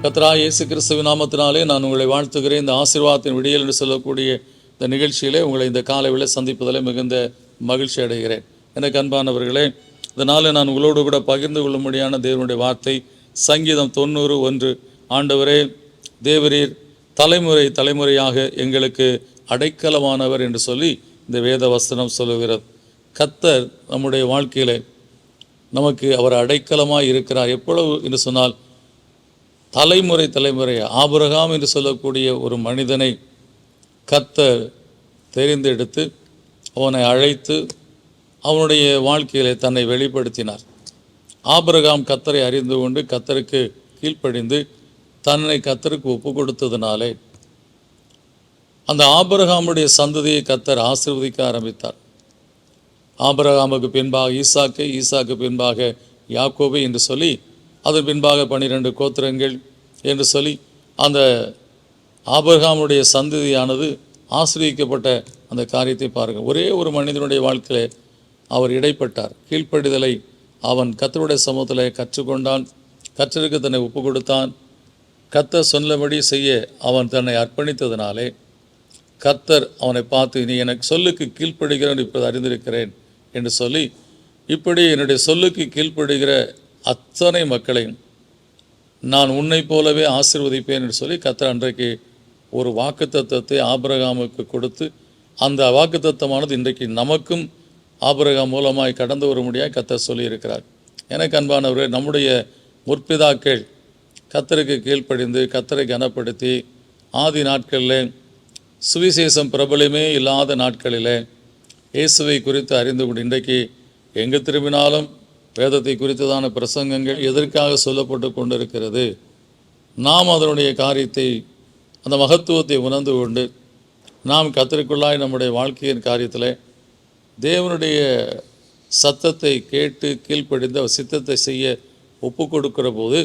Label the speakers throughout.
Speaker 1: கர்த்தராகிய இயேசு கிறிஸ்துவின் நாமத்தினாலே நான் உங்களை வாழ்த்துகிறேன். இந்த ஆசீர்வாதத்தின் விடியல் என்று சொல்லக்கூடிய இந்த நிகழ்ச்சியிலே உங்களை இந்த காலையில் சந்திப்பதில் மிகுந்த மகிழ்ச்சி அடைகிறேன். எனக்கு அன்பானவர்களே, இதனால் நான் உங்களோடு கூட பகிர்ந்து கொள்ளும்படியான தேவனுடைய வார்த்தை சங்கீதம் 90:1. ஆண்டவரே தேவரீர் தலைமுறை தலைமுறையாக எங்களுக்கு அடைக்கலமானவர் என்று சொல்லி இந்த வேத வசனம் சொல்லுகிறது. கர்த்தர் நம்முடைய வாழ்க்கையில் நமக்கு அவர் அடைக்கலமாக இருக்கிறார். எப்பொழுது என்று சொன்னால், தலைமுறை தலைமுறை ஆபிரகாம் என்று சொல்லக்கூடிய ஒரு மனிதனை கர்த்தர் தெரிந்தெடுத்து அவனை அழைத்து அவனுடைய வாழ்க்கையிலே தன்னை வெளிப்படுத்தினார். ஆபிரகாம் கர்த்தரை அறிந்து கொண்டு கர்த்தருக்கு கீழ்ப்படிந்து தன்னை கர்த்தருக்கு ஒப்பு கொடுத்ததினாலே அந்த ஆபிரகாமுடைய சந்ததியை கர்த்தர் ஆசீர்வதிக்க ஆரம்பித்தார். ஆபிரகாமுக்கு பின்பாக ஈசாக்கு, ஈசாக்கு பின்பாக யாக்கோபு என்று சொல்லி, அதன் பின்பாக 12 கோத்திரங்கள் என்று சொல்லி அந்த ஆபிரகாமுடைய சந்ததியானது ஆசீர்வதிக்கப்பட்ட அந்த காரியத்தை பாருங்கள். ஒரே ஒரு மனிதனுடைய வாழ்க்கையிலே அவர் இடைப்பட்டார். கீழ்ப்படிதலை அவன் கர்த்தருடைய சமூகத்தில் கற்றுக்கொண்டான். கர்த்தருக்கு தன்னை ஒப்பு கொடுத்தான். கர்த்தர் சொன்னபடி செய்ய அவன் தன்னை அர்ப்பணித்ததினாலே கர்த்தர் அவனை பார்த்து, நீ எனக்கு சொல்லுக்கு கீழ்ப்படுகிறேன் இப்போது அறிந்திருக்கிறேன் என்று சொல்லி, இப்படி என்னுடைய சொல்லுக்கு கீழ்ப்படுகிற அத்தனை மக்களையும் நான் உன்னை போலவே ஆசீர்வதிப்பேன் என்று சொல்லி கர்த்தர் அன்றைக்கு ஒரு வாக்குத்தத்தத்தை ஆபிரகாமுக்கு கொடுத்து, அந்த வாக்குத்தத்தமானது இன்றைக்கு நமக்கும் ஆபிரகாம் மூலமாய் கடந்து வரும்படியாக கர்த்தர் சொல்லியிருக்கிறார். எனக்கு அன்பானவரே, நம்முடைய முற்பிதாக்கள் கர்த்தருக்கு கீழ்ப்படிந்து கர்த்தரை கனப்படுத்தி ஆதி நாட்களில் சுவிசேஷம் பிரபலமே இல்லாத நாட்களில் இயேசுவை குறித்து அறிந்து கொண்டு இன்றைக்கு எங்கே திரும்பினாலும் வேதத்தை குறித்ததான பிரசங்கங்கள் எதற்காக சொல்லப்பட்டு கொண்டிருக்கிறது. நாம் அதனுடைய காரியத்தை, அந்த மகத்துவத்தை உணர்ந்து கொண்டு நாம் கர்த்தருக்குள்ளாய் நம்முடைய வாழ்க்கையின் காரியத்தில் தேவனுடைய சத்தத்தை கேட்டு கீழ்ப்படிந்து அவர் சித்தத்தை செய்ய ஒப்பு கொடுக்கிற போது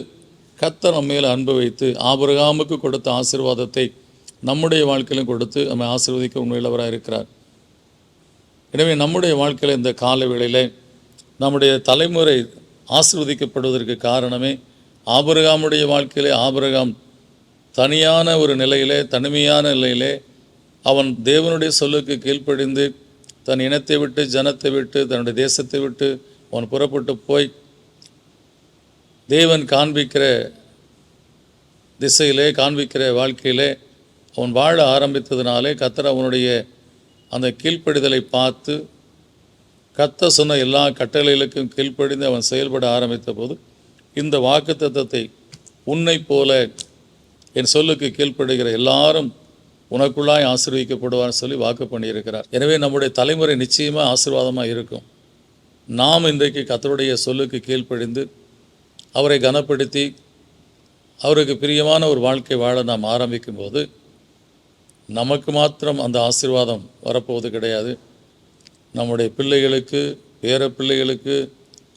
Speaker 1: கர்த்தர் நம்ம மேல் அன்பு வைத்து ஆபிரகாமுக்கு கொடுத்த ஆசீர்வாதத்தை நம்முடைய வாழ்க்கையிலும் கொடுத்து நம்மை ஆசீர்வதிக்க உண்மையுள்ளவராக இருக்கிறார். எனவே நம்முடைய வாழ்க்கையில் இந்த கால வேளையில் நம்முடைய தலைமுறை ஆசீர்வதிக்கப்படுவதற்கு காரணமே ஆபிரகாமுடைய வாழ்க்கையிலே ஆபிரகாம் தனியான ஒரு நிலையிலே, தனிமையான நிலையிலே அவன் தேவனுடைய சொல்லுக்கு கீழ்ப்படிந்து தன் இனத்தை விட்டு, ஜனத்தை விட்டு, தன்னுடைய தேசத்தை விட்டு அவன் புறப்பட்டு போய் தேவன் காண்பிக்கிற திசையிலே, காண்பிக்கிற வாழ்க்கையிலே அவன் வாழ ஆரம்பித்ததினாலே கர்த்தர் அவனுடைய அந்த கீழ்ப்படிதலை பார்த்து கர்த்தர் சொன்ன எல்லா கட்டளைகளுக்கும் கீழ்ப்படிந்து அவன் செயல்பட ஆரம்பித்த போது இந்த வாக்குத்தத்தத்தை, உன்னை போல என் சொல்லுக்கு கீழ்ப்படுகிற எல்லாரும் உனக்குள்ளாய் ஆசீர்வதிக்கப்படுவார்னு சொல்லி வாக்கு பண்ணியிருக்கிறார். எனவே நம்முடைய தலைமுறை நிச்சயமாக ஆசீர்வாதமாக இருக்கும். நாம் இன்றைக்கு கர்த்தருடைய சொல்லுக்கு கீழ்ப்படிந்து அவரை கனப்படுத்தி அவருக்கு பிரியமான ஒரு வாழ்க்கை வாழ நாம் ஆரம்பிக்கும் போது நமக்கு மாத்திரம் அந்த ஆசீர்வாதம் வரப்போவது கிடையாது. நம்முடைய பிள்ளைகளுக்கு, பேர பிள்ளைகளுக்கு,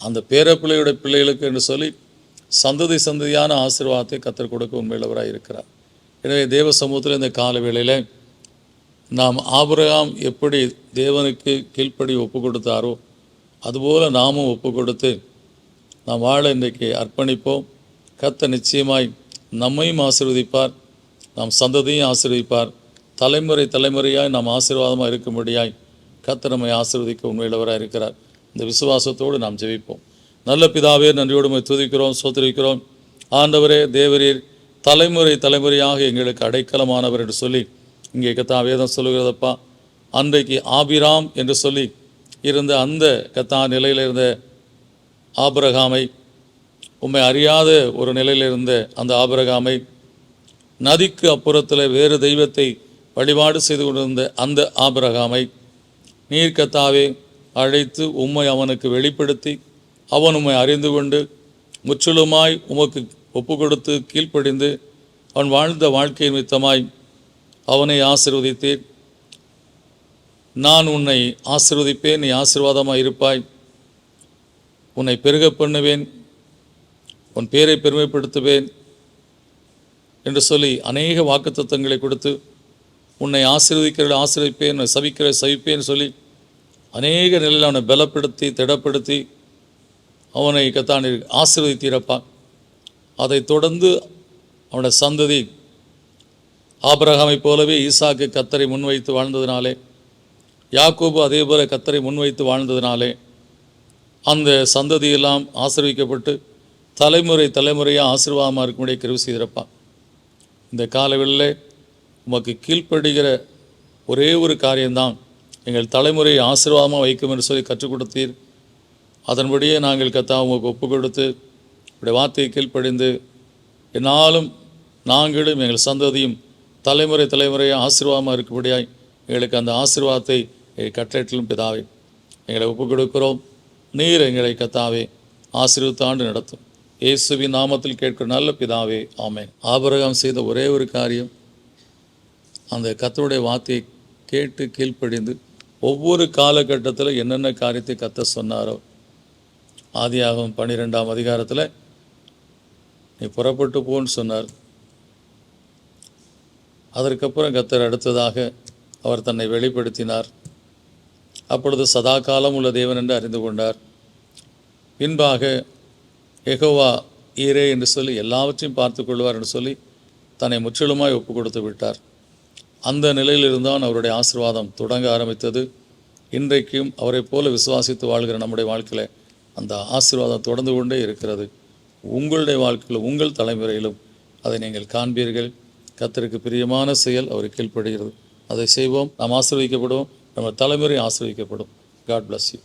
Speaker 1: அந்த பேர பிள்ளையுடைய பிள்ளைகளுக்கு என்று சொல்லி சந்ததி சந்ததியான ஆசீர்வாதத்தை கர்த்தர் கொடுக்க உண்மையுள்ளவராக இருக்கிறார். எனவே தேவ சமூகத்தில் இந்த கால வேளையில் நாம் ஆபிரகாம் எப்படி தேவனுக்கு கீழ்ப்படி ஒப்பு கொடுத்தாரோ அதுபோல் நாமும் ஒப்பு கொடுத்து நாம் வாழ இன்றைக்கு அர்ப்பணிப்போம். கர்த்தர் நிச்சயமாய் நம்மையும் ஆசீர்வதிப்பார், நாம் சந்ததியும் ஆசீர்வதிப்பார். தலைமுறை தலைமுறையாய் நாம் ஆசீர்வாதமாக இருக்கும்படியாய் கர்த்தர் நம்மை ஆசீர்வதிக்க உண்மையுள்ளவராக இருக்கிறார். இந்த விசுவாசத்தோடு நாம் ஜெபிப்போம். நல்ல பிதாவே, நன்றியோடு உம்மை துதிக்கிறோம், ஸ்தோத்திரிக்கிறோம். ஆண்டவரே தேவரீர் தலைமுறை தலைமுறையாக எங்களுக்கு அடைக்கலமானவர் என்று சொல்லி இங்கே கர்த்தா வேதம் சொல்லுகிறதப்பா. அன்றைக்கு ஆபிராம் என்று சொல்லி இருந்த அந்த கர்த்தா நிலையில் இருந்த ஆபிரகாமை, உம்மை அறியாத ஒரு நிலையில் இருந்த அந்த ஆபிரகாமை, நதிக்கு அப்புறத்தில் வேறு தெய்வத்தை வழிபாடு செய்து கொண்டிருந்த அந்த ஆபிரகாமை நீர் கர்த்தாவே அழைத்து உம்மை அவனுக்கு வெளிப்படுத்தி அவன் உம்மை அறிந்து கொண்டு முற்றிலுமாய் உமக்கு ஒப்பு கொடுத்து கீழ்ப்படிந்து அவன் வாழ்ந்த வாழ்க்கை நிமித்தமாய் அவனை ஆசீர்வதித்தீர். நான் உன்னை ஆசீர்வதிப்பேன், நீ ஆசீர்வாதமாக இருப்பாய், உன்னை பெருக பண்ணுவேன், உன் பேரை பெருமைப்படுத்துவேன் என்று சொல்லி அநேக வாக்குத்தத்தங்களை கொடுத்து உன்னை ஆசீர்வதிக்கிற ஆசீர்வதிப்பேன், உன்னை சபிக்கிற சபிப்பேன்னு சொல்லி அநேக நிலையில் அவனை பலப்படுத்தி திடப்படுத்தி அவனை கர்த்தா ஆசீர்வதித்தீரப்பா. அதை தொடர்ந்து அவனுடைய சந்ததி ஆபிரகாமைப் போலவே ஈசாக்கு கர்த்தரை முன்வைத்து வாழ்ந்ததினாலே, யாக்கோபு அதே போல கர்த்தரை முன்வைத்து வாழ்ந்ததினாலே அந்த சந்ததியெல்லாம் ஆசீர்வதிக்கப்பட்டு தலைமுறை தலைமுறையாக ஆசீர்வாதமாக இருக்கும்படியே கிருபை செய்திருப்பான். இந்த காலவெளியிலே உமக்கு கீழ்ப்படுகிற ஒரே ஒரு காரியம்தான் எங்கள் தலைமுறையை ஆசீர்வாதமாக வைக்கும் என்று சொல்லி கற்றுக் கொடுத்தீர். அதன்படியே நாங்கள் கர்த்தாவே உமக்கு ஒப்பு கொடுத்து உடைய வார்த்தையை கீழ்ப்படிந்து என்னாலும் நாங்களும் எங்கள் சந்ததியும் தலைமுறை தலைமுறையாக ஆசீர்வாதமாக இருக்கும்படியாய் எங்களுக்கு அந்த ஆசீர்வாதத்தை கட்டளையிடும் பிதாவே எங்களை ஒப்புக் கொடுக்கிறோம். நீர் எங்களை கர்த்தாவே ஆசீர்வதித்து ஆண்டு நடத்தும். இயேசுவின் நாமத்தில் கேட்கிற நல்ல பிதாவே, ஆமென். ஆபிரகாம் செய்த ஒரே ஒரு காரியம், அந்த கர்த்தருடைய வார்த்தையை கேட்டு கீழ்ப்படிந்து ஒவ்வொரு காலகட்டத்தில் என்னென்ன காரியத்தை கர்த்தர் சொன்னாரோ, ஆதியாகமம் 12ஆம் அதிகாரத்தில் நீ புறப்பட்டு போன்னு சொன்னார். அதற்கப்புறம் கர்த்தர் அடுத்ததாக அவர் தன்னை வெளிப்படுத்தினார். அப்பொழுது சதா காலம் உள்ள தேவன் என்று அறிந்து கொண்டார். பின்பாக யெகோவா ஈரே என்று சொல்லி எல்லாவற்றையும் பார்த்து கொள்வார் என்று சொல்லி தன்னை முற்றிலுமாய் ஒப்பு கொடுத்து விட்டார். அந்த நிலையிலிருந்தான் அவருடைய ஆசீர்வாதம் தொடங்க ஆரம்பித்தது. இன்றைக்கும் அவரை போல விசுவாசித்து வாழ்கிற நம்முடைய வாழ்க்கையில் அந்த ஆசீர்வாதம் தொடர்ந்து கொண்டே இருக்கிறது. உங்களுடைய வாழ்க்கையில் உங்கள் தலைமுறையிலும் அதை நீங்கள் காண்பீர்கள். கர்த்தருக்கு பிரியமான செயல் அவருக்கு கீழ்ப்படுகிறது. அதை செய்வோம். நாம் ஆசீர்வதிக்கப்படுவோம். நம்ம தலைமுறை ஆசீர்வதிக்கப்படும். God bless you.